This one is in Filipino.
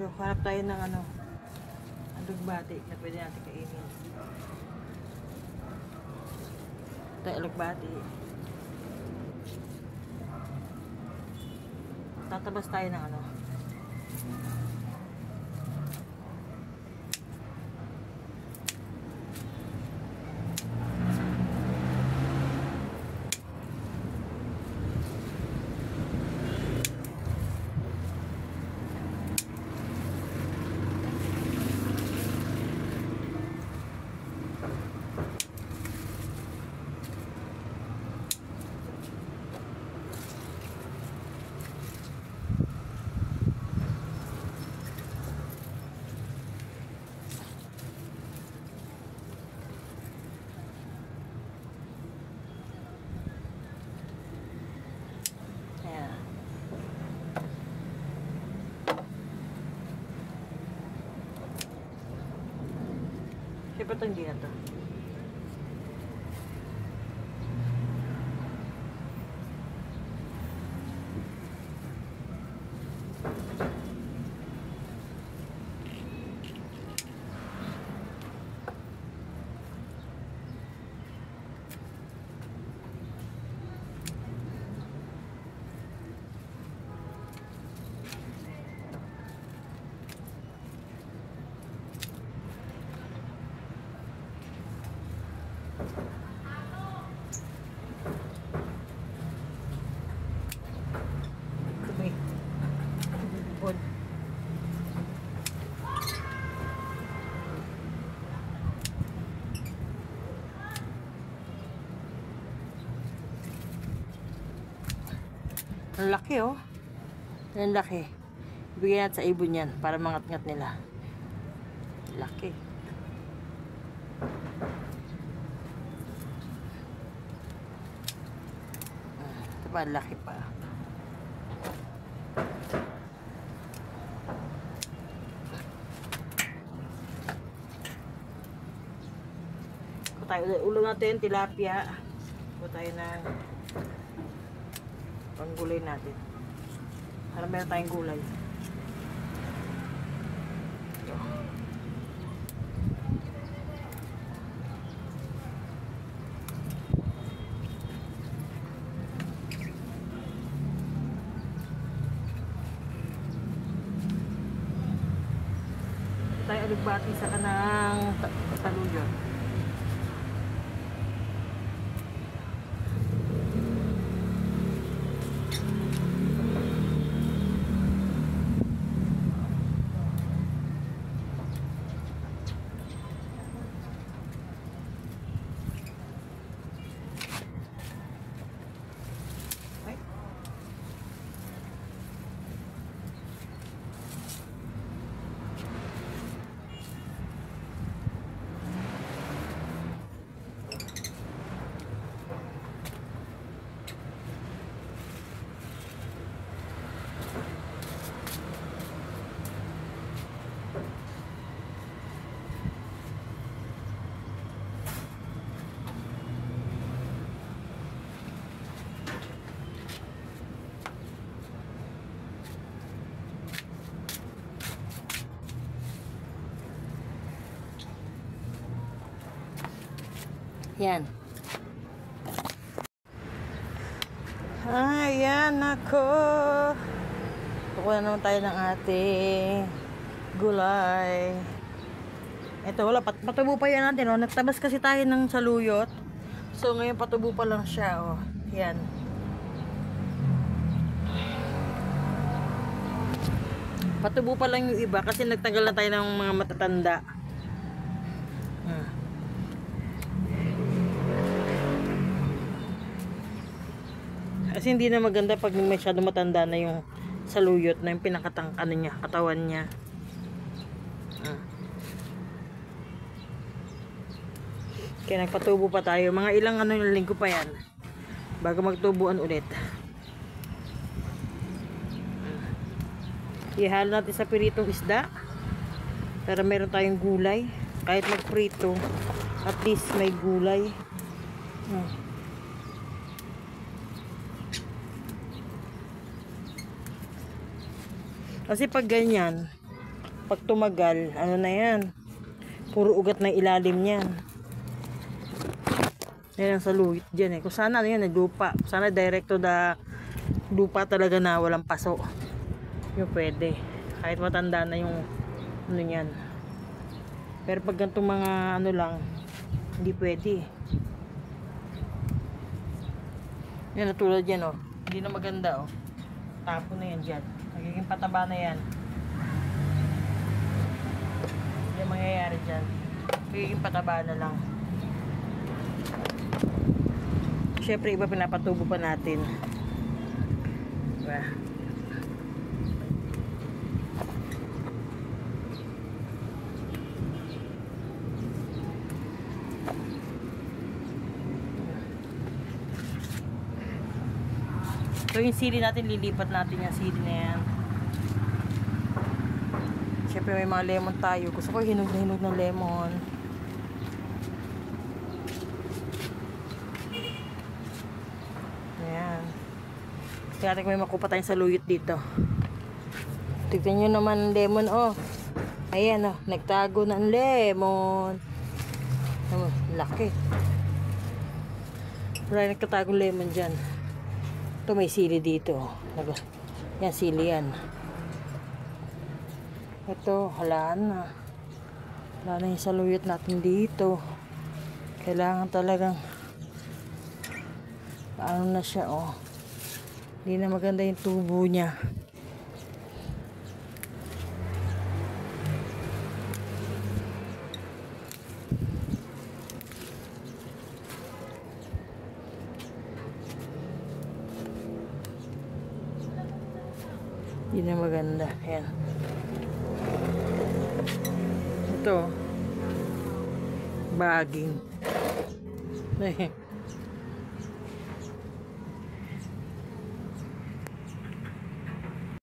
Hanap tayo ng ano, alugbati na pwede natin kainin. Tayo alugbati. Tatabas tayo ng ano. Siyempre ito hindi na ito. Ang laki oh. Ang laki. Bigyan natin sa ibon yan para mangat-ngat nila. Laki. Ito pa, laki pa. Kung tayo ulo natin, tilapia. Kung tayo ng panggulay natin. Para meron tayong gulay. Ito. Tayo alugbati sa kanang taluyon. Yan. Ayan ako. Kukuha naman tayo ng ating gulay. Ito wala, patubo pa yan natin. Oh. Nagtabas kasi tayo ng saluyot. So ngayon patubo pa lang siya. Oh. Yan. Patubo pa lang yung iba kasi nagtagal na tayo ng mga matatanda. Kasi hindi na maganda pag masyado matanda na yung saluyot na yung pinakatangkan niya, katawan niya. Kaya nagpatubo pa tayo. Mga ilang linggo pa yan bago magtubuan ulit. Ihalo natin sa piritong isda para meron tayong gulay. Kahit magprito, at least may gulay. Kasi pag ganyan, pag tumagal, ano na yan, puro ugat na ilalim niyan. Yan ang saluyot dyan eh. Kung sana ano yan, lupa. Sana direkto da lupa talaga na walang paso. Yung pwede. Kahit matanda na yung ano yan. Pero pag ganitong mga ano lang, hindi pwede. Yan, tulad yan oh. Hindi na maganda oh. Tapo na yan dyan. Nagiging pataba na yan. Hindi mangyayari dyan. Nagiging pataba na lang. Siyempre iba pinapatubo pa natin. Diba? So yung sili natin, lilipat natin yung sili na yan. Siyempre may mga lemon tayo. Gusto ko hinog na hinog ng lemon. Ayan. Kaya natin kung may makupa tayong saluyot dito. Tignan nyo naman ang lemon oh. Ayan oh, nagtago ng lemon. Laki. Wala nagtatagong lemon dyan. Ito may sili dito. Yan sili yan. Ito, wala na. Wala na yung saluyot natin dito. Kailangan talagang paano na siya oh. Hindi na maganda yung tubo niya. Hindi na maganda. Ayan. Ito. Baging.